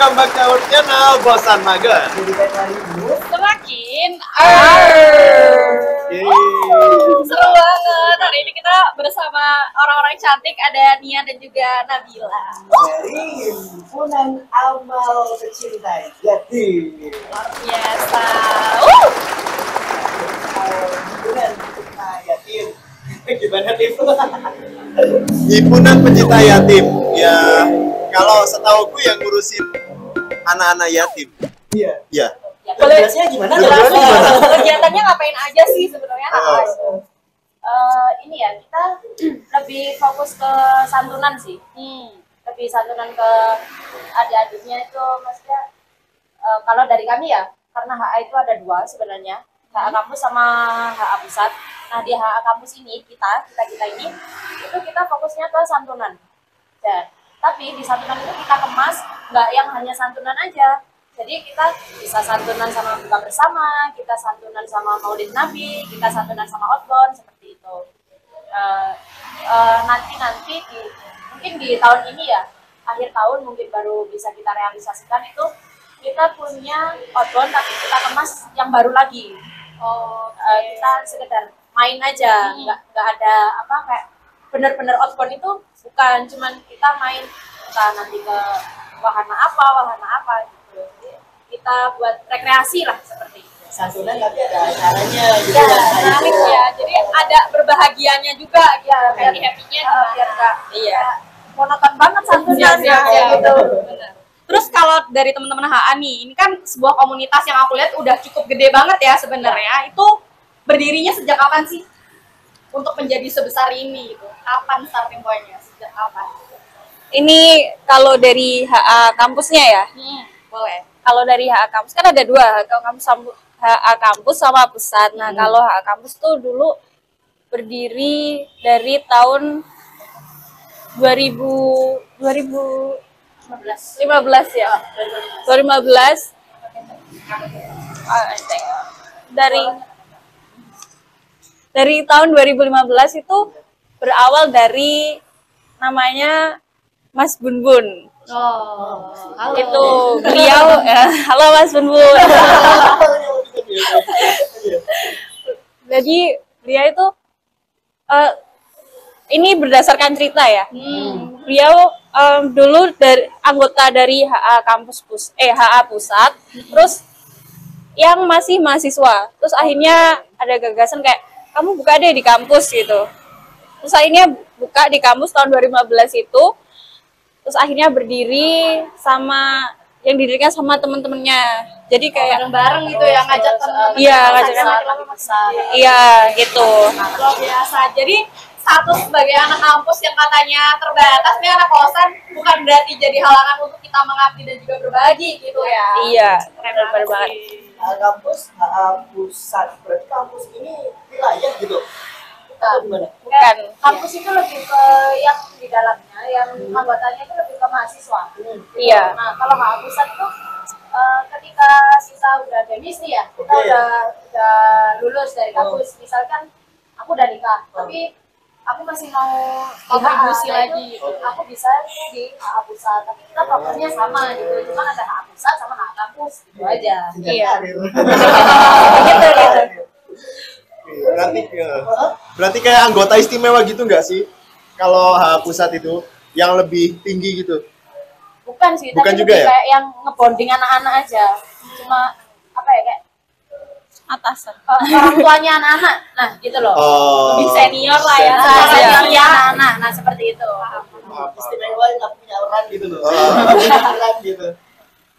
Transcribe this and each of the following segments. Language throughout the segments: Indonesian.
welcome back to our channel Bosan Mager. Semakin Yeay. seru banget. Hari ini kita bersama orang-orang cantik, ada Nia dan juga Nabila. Dari himpunan amal pecinta yatim. Luar biasa. Himpunan pecinta yatim. Gimana tim? Himpunan pencinta yatim. Ya, kalau setauku yang ngurusin anak-anak yatim. Iya. Ya. Ya, boleh Jelasnya gimana? Jelasnya gimana? kegiatannya ngapain aja sih sebenarnya? Ini ya, kita lebih fokus ke santunan sih. Lebih santunan ke adik-adiknya itu, maksudnya kalau dari kami ya, karena HA itu ada dua sebenarnya, HA kampus sama HA pusat. Nah di HA kampus ini kita ini itu kita fokusnya ke santunan. Dan tapi di santunan itu kita kemas nggak yang hanya santunan aja. Jadi kita bisa santunan sama buka bersama, kita santunan sama Maulid Nabi, kita santunan sama outbound seperti itu. Nanti mungkin di tahun ini ya, akhir tahun mungkin baru bisa kita realisasikan itu. Kita punya outbound tapi kita kemas yang baru lagi. Kita sekedar main aja, nggak ada apa kayak bener-bener outbound itu bukan cuman kita main kita nanti ke wahana apa gitu. Jadi kita buat rekreasi lah seperti itu. Santunan tapi ada acaranya gitu Ya, kan. menarik ya. Jadi ada berbahagianya juga ya, biar happy-nya biar enggak monoton banget santunan ya gitu. Benar. Terus kalau dari teman-teman HA nih, ini kan sebuah komunitas yang aku lihat udah cukup gede banget ya sebenarnya. Itu berdirinya sejak kapan sih? Untuk menjadi sebesar ini gitu. Kapan starting point-nya? Sejak kapan? Ini kalau dari HA kampusnya ya. Boleh. Kalau dari HA kampus kan ada dua, HA kampus sama pusat. Nah, kalau HA kampus tuh dulu berdiri dari tahun 2015 ya. 2015. Dari tahun 2015 itu berawal dari namanya Mas Bunbun. Halo. Itu beliau halo Mas Bunbun. Jadi beliau itu ini berdasarkan cerita ya. Beliau dulu anggota dari HA HA pusat, terus yang masih mahasiswa. Terus akhirnya ada gagasan kayak kamu buka deh di kampus gitu. Terus akhirnya buka di kampus tahun 2015 itu. Terus akhirnya berdiri sama yang didirikan sama temen-temennya. Jadi kayak bareng-bareng gitu ya, ngajak teman-teman. Iya, ngajak iya gitu. Luar biasa. Jadi status sebagai anak kampus yang katanya terbatas nih anak kosan bukan berarti jadi halangan untuk kita mengabdi dan juga berbagi gitu ya. Iya, keren banget. Kampus pusat. Berarti kampus ini wilayah gitu. Gimana? Bukan. Kampus itu lebih ke yang di dalamnya, yang anggotanya itu lebih ke mahasiswa. Iya. Nah, kalau HA pusat itu ketika kita udah demis nih ya, kita udah lulus dari kampus. Misalkan aku udah nikah, tapi aku masih mau kontribusi lagi. Aku bisa di HA pusat, tapi kita programnya sama gitu. Cuma ada HA pusat sama HA kampus gitu aja. Iya. Gitu. Berarti kayak anggota istimewa gitu nggak sih? Kalau HA pusat itu yang lebih tinggi gitu? Bukan sih, Bukan tapi juga lebih ya? kayak yang ngebonding anak-anak aja. Cuma apa ya kayak Atasan. orang tuanya anak-anak, nah gitu loh. Lebih senior lah ya, seniornya anak-anak, nah seperti itu. Istimewa yang nggak punya orang gitu loh. Orang gitu.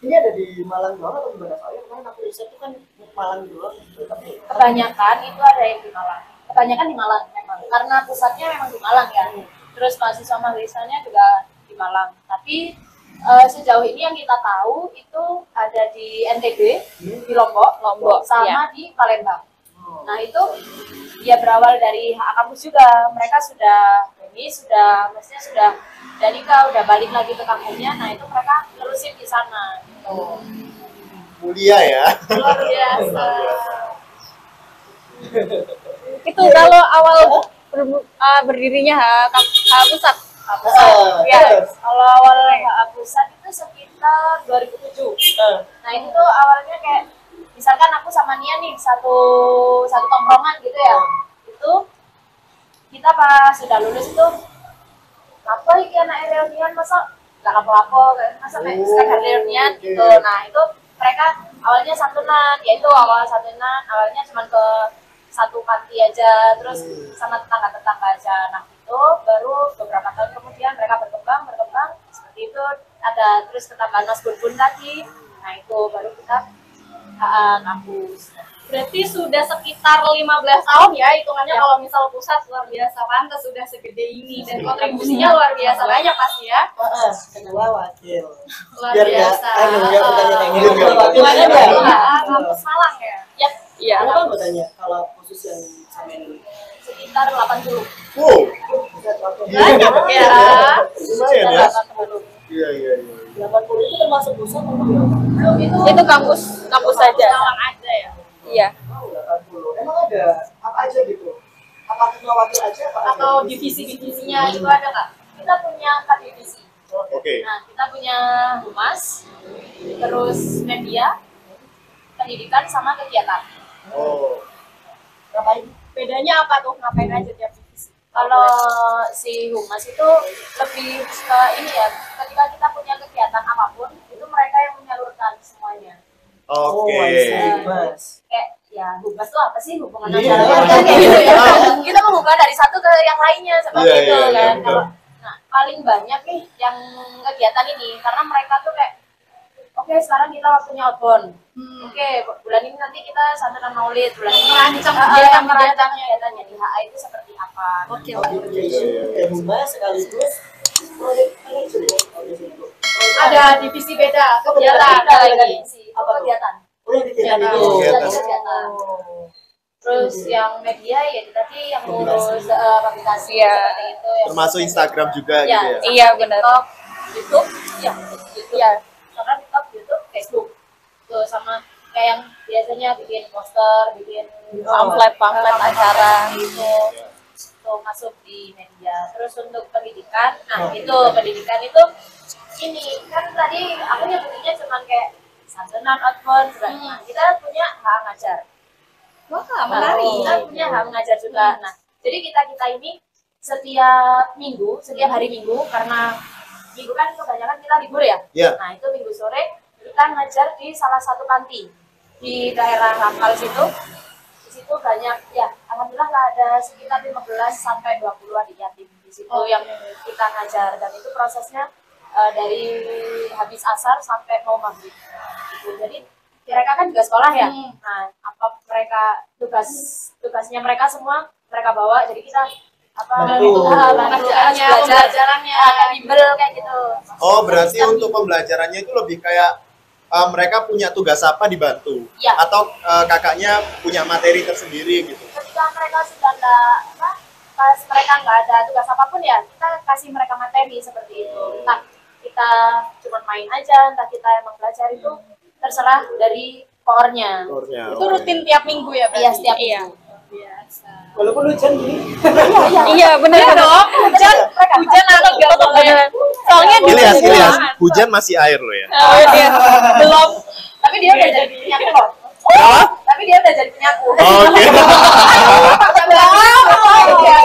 Ini ada di Malang doang atau gimana? Soalnya kemarin aku riset itu kan Malang doang gitu. Tapi Kebanyakan itu ada yang di Malang. Kebanyakan di Malang memang, karena pusatnya memang di Malang ya. Terus mahasiswa-mahasiswanya juga di Malang. Tapi sejauh ini yang kita tahu itu ada di NTB, di Lombok, sama di Palembang. Nah itu dia berawal dari HA kampus juga. Mereka sudah maksudnya sudah nikah, udah balik lagi ke kampungnya. Nah itu mereka terusin di sana. Gitu. Mulia ya. Luar biasa. Itu kalau awal berdirinya HA pusat. Ya, kalau awal HA pusat itu sekitar sekitar 2007. Nah itu tuh awalnya kayak misalkan aku sama Nia nih satu tongkrongan gitu ya. Itu kita pas sudah lulus itu apa iki anak reunian masa nggak lapo-lapo masa kayak sekadar reunian gitu. Nah itu mereka awalnya santunan, yaitu awalnya cuma ke satu panti aja, terus sama tetangga-tetangga aja. Nah itu baru beberapa tahun kemudian mereka berkembang seperti itu, ada terus ketambahan Mas Bun tadi. Nah itu baru kita kampus. Berarti sudah sekitar 15 tahun ya hitungannya kalau misal pusat luar biasa, pantas sudah segede ini dan kontribusinya luar biasa banyak pasti ya. Kedua wakil. Luar Biar biasa. nggak pertanyaan yang Biar nggak gimana ya? Kampus Malang ya. Ya. Iya. Berapa mau tanya kalau khusus yang samain dulu? Sekitar 80. Wow, Banyak ya. lumayan ya. Iya. 80 itu termasuk pusat atau berapa? Belum Itu kampus saja. Malang aja ya. Iya. Oh, 80. Emang ada apa aja gitu? Apa ketua wakil aja? Apa Atau divisi-divisinya itu ada nggak? Kita punya 4 divisi. Oke. Nah, kita punya humas, terus media, pendidikan, sama kegiatan. Oh, ngapain? Bedanya apa tuh? Ngapain aja tiap divisi? Kalau si humas itu lebih ke ini ya, ketika kita punya kegiatan apapun, itu mereka yang menyalurkan semuanya. oke. Mas. Kayak ya humas tuh apa sih hubungannya Iya. kayak gitu ya. Kita mengubah dari satu ke yang lainnya seperti Iya, itu iya, iya, kan. betul. Kalau nah paling banyak nih yang kegiatan ini karena mereka tuh kayak oke, sekarang kita waktunya outbound. Oke, bulan ini nanti kita santunan maulid, bulan ini Merancang kegiatannya di HA itu seperti apa. Oke. Kayak humas sekaligus proyek manajer ya? Oh, di situ. Ada divisi beda, Kegiatan kegiatan ada ada lagi lagi. sih. Apa kegiatan? Oh, yang kegiatan Kegiatan. itu. Kegiatan. Kegiatan. Oh. Terus yang media ya tadi yang ngurus publikasi Iya. seperti itu. Yang Termasuk Instagram juga ya, gitu ya. Iya, benar. TikTok, YouTube, ya, YouTube. Iya. Instagram, TikTok, YouTube, Facebook. Tuh sama kayak yang biasanya bikin poster, bikin Pamflet acara. gitu. Tuh masuk di media. Terus untuk pendidikan, nah itu pendidikan itu ini kan tadi aku nyebutinnya cuma kayak santunan outbound, nah, kita punya hak ngajar. Wah, Nah, menarik. kita punya hak mengajar juga. Nah, jadi kita ini setiap minggu, setiap hari Minggu, karena minggu kan kebanyakan kita libur ya. Iya. Nah, itu Minggu sore kita ngajar di salah satu panti di daerah Rampal situ. Di situ banyak ya, alhamdulillah lah ada sekitar 15 sampai 20 adik yatim di situ yang kita ngajar, dan itu prosesnya dari habis asar sampai mau maghrib. Gitu. Jadi mereka kan juga sekolah ya. Nah, apa mereka tugasnya mereka semua mereka bawa, jadi kita Bantu. pengajarannya, pembelajarannya, bimbel kayak gitu. Oh, berarti untuk pembelajarannya itu lebih kayak mereka punya tugas apa dibantu? Iya. Atau kakaknya punya materi tersendiri gitu? Ketika mereka sudah pas mereka nggak ada tugas apapun ya, kita kasih mereka materi seperti itu. Entah kita cuma main aja, entah kita emang belajar itu terserah dari koornya. Koornya, Itu oke. rutin tiap minggu ya berarti? Iya, setiap Iya. minggu. Biasa. Walaupun hujan gini. Iya, benar dong. Hujan aku enggak boleh. Soalnya di Ilyas, hujan masih air loh ya. Oh, iya. Belum. Tapi dia udah jadi penyaku loh. Tapi dia udah jadi penyaku. Oke.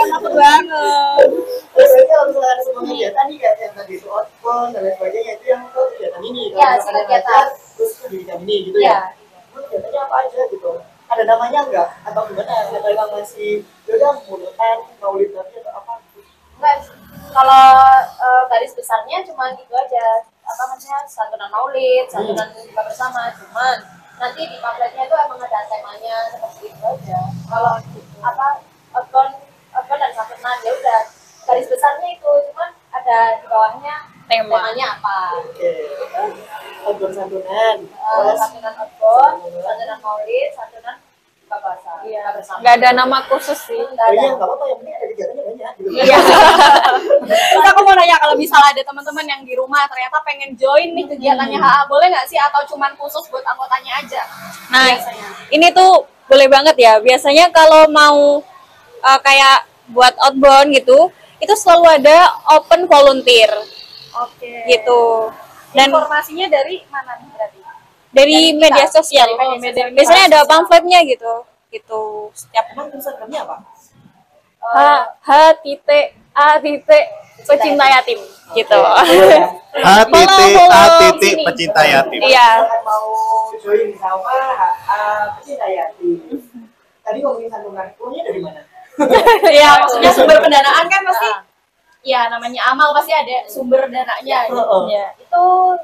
Takut banget. Terus berarti kalau misalnya ada semua kegiatan nih kayak yang tadi itu outbound dan lain sebagainya, itu yang ke kegiatan ini. Kalau Iya, misalkan kegiatan. ngajar, terus pendidikan ini gitu Iya. ya. Itu kegiatannya apa aja gitu? Ada namanya enggak? Atau gimana? Atau emang masih yaudah mulutan, maulid nanti atau apa? Enggak, kalau garis besarnya cuma gitu aja, apa namanya, santunan maulid, santunan buka bersama, cuman nanti di pamfletnya itu emang ada temanya seperti itu aja. Kalau apa outbound dan santunan ya udah garis besarnya itu, cuman ada di bawahnya temanya apa. Oke. Outbound santunan. Santunan outbound, santunan maulid, santunan buka puasa, buka bersama. Nggak ada nama khusus sih. Nggak Oh ada. iya, nggak apa-apa, yang penting ada kegiatannya banyak gitu. Iya. Terus aku mau nanya, kalau misalnya ada teman-teman yang di rumah ternyata pengen join nih kegiatannya HA, boleh nggak sih, atau cuman khusus buat anggotanya aja? Nah, Biasanya. ini tuh boleh banget ya. Biasanya kalau mau kayak buat outbound gitu, itu selalu ada open volunteer Oke. gitu. Dan informasinya dari mana nih berarti? dari Dari media kita? sosial. Dari media sosial. Biasanya ada pamfletnya gitu setiap Emang Instagramnya apa? H titik A titik pecinta yatim gitu. H.A. pecinta yatim. Iya. Misalkan mau join sama pecinta yatim. Tadi ngomongin santunan, uangnya dari mana? Ya maksudnya sumber pendanaan kan pasti ya namanya amal pasti ada sumber dananya gitu. Iya. Itu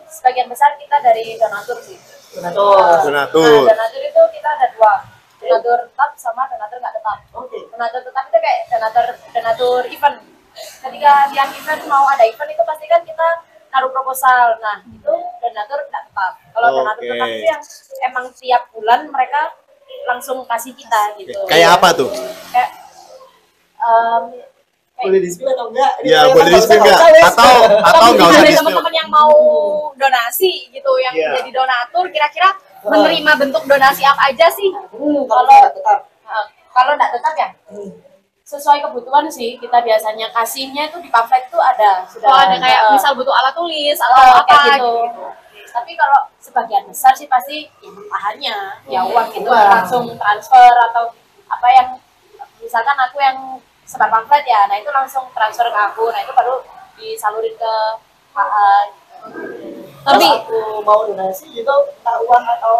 sebagian besar kita dari donatur sih. Donatur. Donatur. Nah, donatur itu kita ada dua, donatur tetap sama donatur nggak tetap. Oke. Donatur tetap itu kayak donatur event. Ketika yang event mau ada event itu pasti kan kita naruh proposal. Nah itu donatur nggak tetap. Kalau donatur Oke. tetap itu yang emang tiap bulan mereka langsung kasih kita gitu. Kayak apa tuh? Kayak Boleh di-spill atau enggak? Ya, boleh di-spill enggak? Atau enggak usah ada di-spill. teman-teman yang mau donasi gitu, yang Iya. jadi donatur, kira-kira menerima bentuk donasi apa aja sih? Kalau tetap. Kalau nggak tetap ya sesuai kebutuhan sih, kita biasanya kasihnya itu di pamflet tuh ada sudah. Oh, ada kayak misal butuh alat tulis atau apa kayak gitu. Tapi kalau sebagian besar sih pasti ya bahannya, ya uang gitu Uang. langsung transfer atau apa yang misalkan aku yang sebar pamflet ya, nah itu langsung transfer ke aku, nah itu baru disalurin ke HA. Tapi aku mau donasi gitu, entah uang atau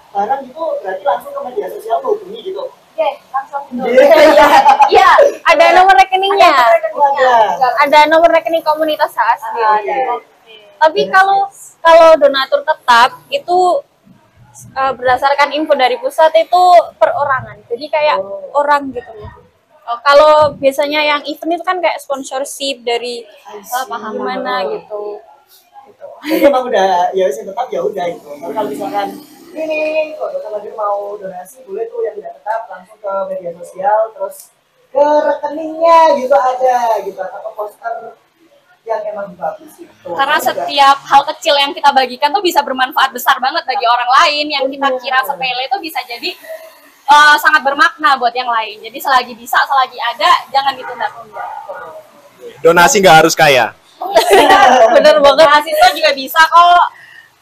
barang gitu, berarti langsung ke media sosial menghubungi gitu. Oke, langsung gitu. Iya. Iya, Ada nomor rekeningnya. Ada. Ada nomor rekening komunitas HA sendiri. ada. Tapi kalau donatur tetap itu berdasarkan info dari pusat itu perorangan. Jadi kayak orang gitu loh. Kalau biasanya yang event itu kan kayak sponsorship dari gimana gitu. Jadi emang udah ya wis yang tetap ya udah gitu. Tapi kalau misalkan ini kok dokter lagi mau donasi boleh tuh yang tidak tetap langsung ke media sosial terus ke rekeningnya gitu ada gitu atau poster yang emang bagus gitu. Karena setiap hal kecil yang kita bagikan tuh bisa bermanfaat besar banget bagi orang lain, yang kita kira sepele itu bisa jadi sangat bermakna buat yang lain. Jadi selagi bisa, selagi ada, jangan ditunda-tunda. Donasi nggak harus kaya. Bener banget. Mahasiswa juga bisa kok.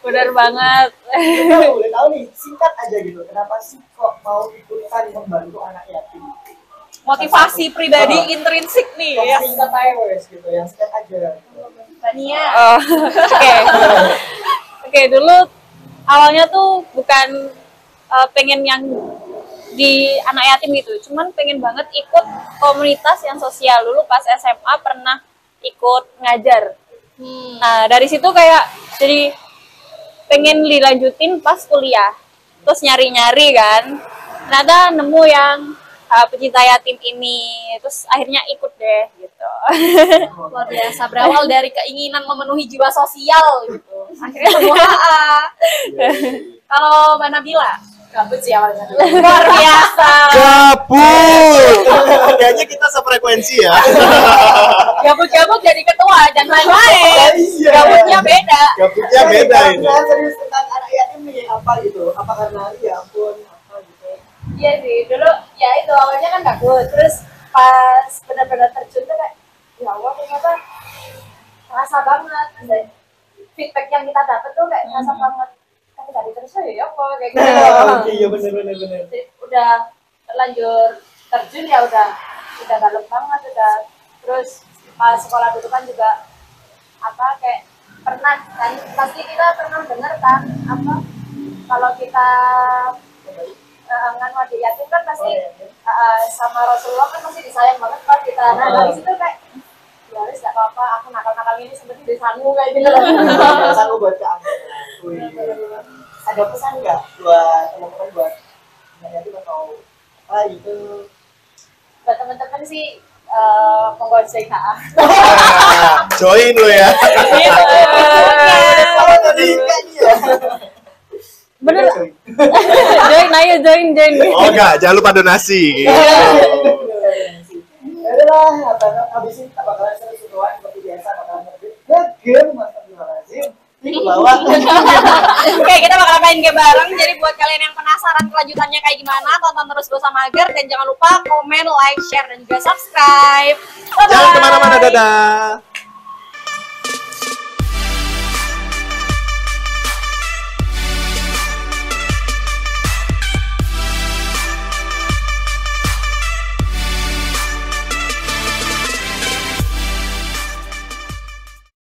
Bener banget. Kita boleh tahu nih singkat aja gitu. Kenapa sih kok mau ikutan membantu anak yatim? Motivasi pribadi intrinsik nih ya. Yang singkat aja wes gitu, yang singkat aja. Tania. Oke. Oke, dulu awalnya tuh bukan pengen yang di anak yatim gitu, cuman pengen banget ikut komunitas yang sosial. Dulu pas SMA pernah ikut ngajar. Nah, dari situ kayak jadi pengen dilanjutin pas kuliah. Terus nyari-nyari kan. Ternyata nemu yang pecinta yatim ini. Terus akhirnya ikut deh gitu. Luar biasa, berawal dari keinginan memenuhi jiwa sosial gitu. Akhirnya semua Kalau Mbak Nabila, gabut sih awalnya. Luar biasa. Gabut. Kayaknya kita sefrekuensi ya. Gabut-gabut jadi ketua dan lain-lain. Iya. Gabutnya beda. Gabutnya beda ini. Nah, serius tentang anak yatim nih apa gitu? Apa karena ya ampun apa gitu? Iya sih, dulu ya itu awalnya kan gabut, terus pas benar-benar terjun tuh kayak ya Allah ternyata terasa banget. Dan feedback yang kita dapat tuh kayak terasa banget. Tapi tadi terus ya apa kayak gitu. Oke, iya benar. Jadi, udah terlanjur terjun ya udah dalam banget udah. Terus pas sekolah dulu kan juga apa kayak pernah kan pasti kita pernah dengar kan apa kalau kita nganu adik yatim kan pasti sama Rasulullah kan masih disayang banget pas kita. Nah dari situ kayak ya harus gak apa-apa aku nakal-nakal ini seperti desamu kayak gitu loh. Pesan gue buat kamu. Ada pesan nggak buat teman-teman buat anak yatim atau apa gitu? Buat teman-teman sih monggo join HA. Join lo ya. Apa tadi kan ya? Bener. Join, ayo join. Oh enggak, jangan lupa donasi. Adalah habis ini kita bakalan seru-seruan seperti biasa bakalan game Astagfirullahaladzim di bawah. Oke, kita bakal main game bareng. Jadi buat kalian yang penasaran kelanjutannya kayak gimana, tonton terus Gosah Mager dan jangan lupa komen, like, share dan juga subscribe. Bye-bye. Jangan kemana-mana, dadah.